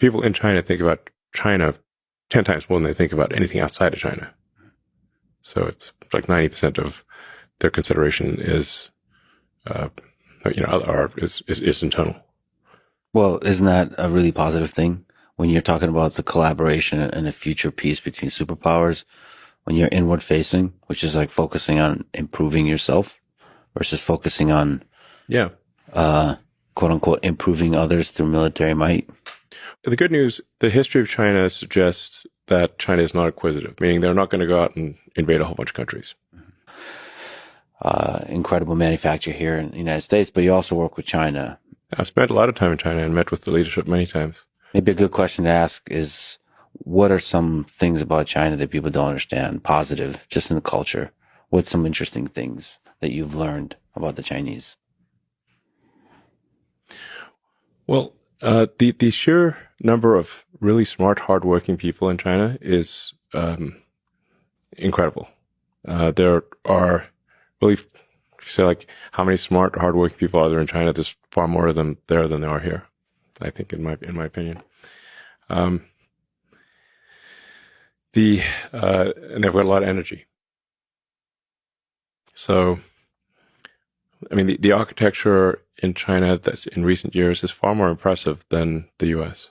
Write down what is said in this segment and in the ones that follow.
people in China think about China 10 times more than they think about anything outside of China. So it's like 90% of their consideration is, is internal. Well, isn't that a really positive thing when you're talking about the collaboration and the future peace between superpowers? When you're inward facing, which is like focusing on improving yourself versus focusing on, quote unquote, improving others through military might. The good news, the history of China suggests that China is not acquisitive, meaning they're not going to go out and invade a whole bunch of countries. Incredible manufacture here in the United States, but you also work with China. I've spent a lot of time in China and met with the leadership many times. Maybe a good question to ask is, what are some things about China that people don't understand, positive, just in the culture? What's some interesting things that you've learned about the Chinese? Well, the sheer number of really smart, hardworking people in China is incredible. There are really, say, like, how many smart, hardworking people are there in China? There's far more of them there than there are here, I think, in my opinion. And they've got a lot of energy. So, I mean, the architecture in China that's in recent years is far more impressive than the U.S.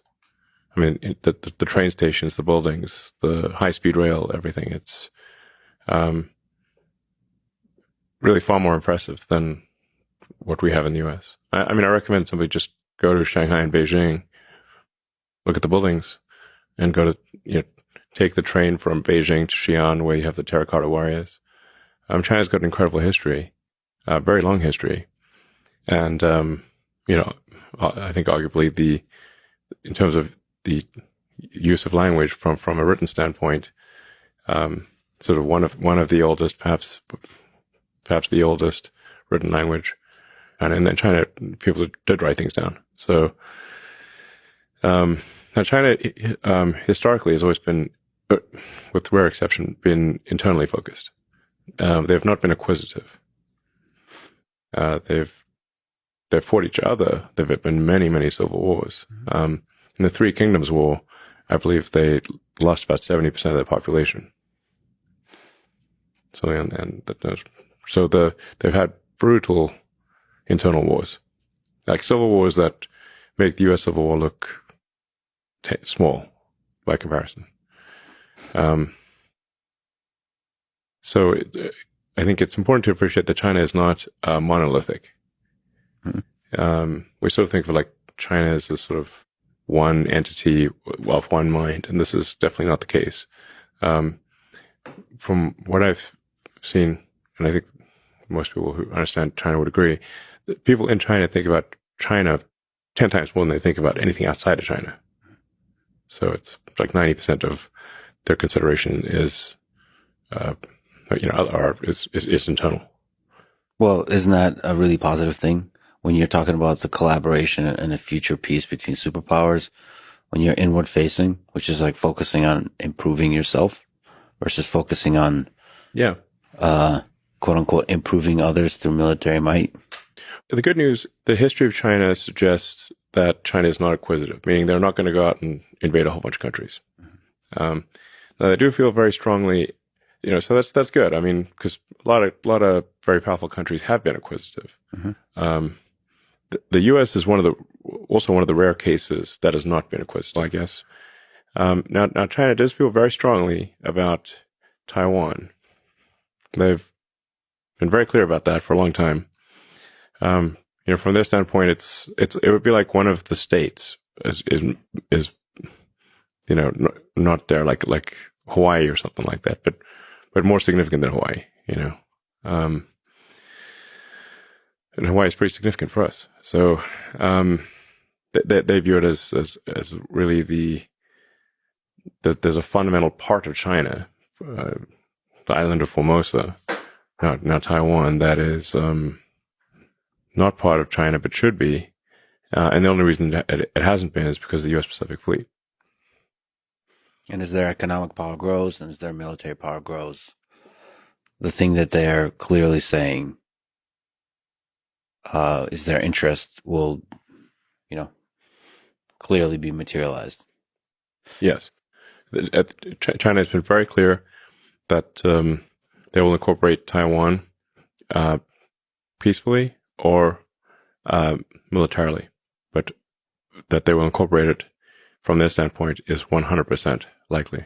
I mean, the train stations, the buildings, the high-speed rail, everything. It's really far more impressive than what we have in the U.S. I mean, I recommend somebody just go to Shanghai and Beijing, look at the buildings, and go to, take the train from Beijing to Xi'an, where you have the terracotta warriors. China's got an incredible history, very long history. And, I think arguably in terms of the use of language from a written standpoint, sort of one of the oldest, perhaps the oldest written language. And in China, people did write things down. So, now China, historically has always been, with rare exception, been internally focused. They've not been acquisitive. They've fought each other. There have been many, many civil wars. In the Three Kingdoms War, I believe they lost about 70% of their population. So, they've had brutal internal wars, like civil wars that make the U.S. Civil War look small by comparison. So I think it's important to appreciate that China is not monolithic. We sort of think of like China as this sort of one entity of one mind, and this is definitely not the case. From what I've seen, and I think most people who understand China would agree, that people in China think about China 10 times more than they think about anything outside of China. So it's like 90% of their consideration is, is internal. Well, isn't that a really positive thing when you're talking about the collaboration and the future peace between superpowers? When you're inward facing, which is like focusing on improving yourself versus focusing on, quote unquote, improving others through military might. The good news, the history of China suggests that China is not acquisitive, meaning they're not going to go out and invade a whole bunch of countries. Now they do feel very strongly, so that's good. I mean, because a lot of very powerful countries have been acquisitive. The U.S. is also one of the rare cases that has not been acquisitive, I guess. Now China does feel very strongly about Taiwan. They've been very clear about that for a long time. From their standpoint, it would be like one of the states is not there like Hawaii or something like that, but more significant than Hawaii, and Hawaii is pretty significant for us. So, they view it as really that there's a fundamental part of China, the island of Formosa, now Taiwan, that is, not part of China, but should be. And the only reason that it hasn't been is because of the U.S. Pacific Fleet. And as their economic power grows and as their military power grows, the thing that they're clearly saying is their interest will, clearly be materialized. Yes. China has been very clear that they will incorporate Taiwan peacefully or militarily, but that they will incorporate it from their standpoint is 100% likely.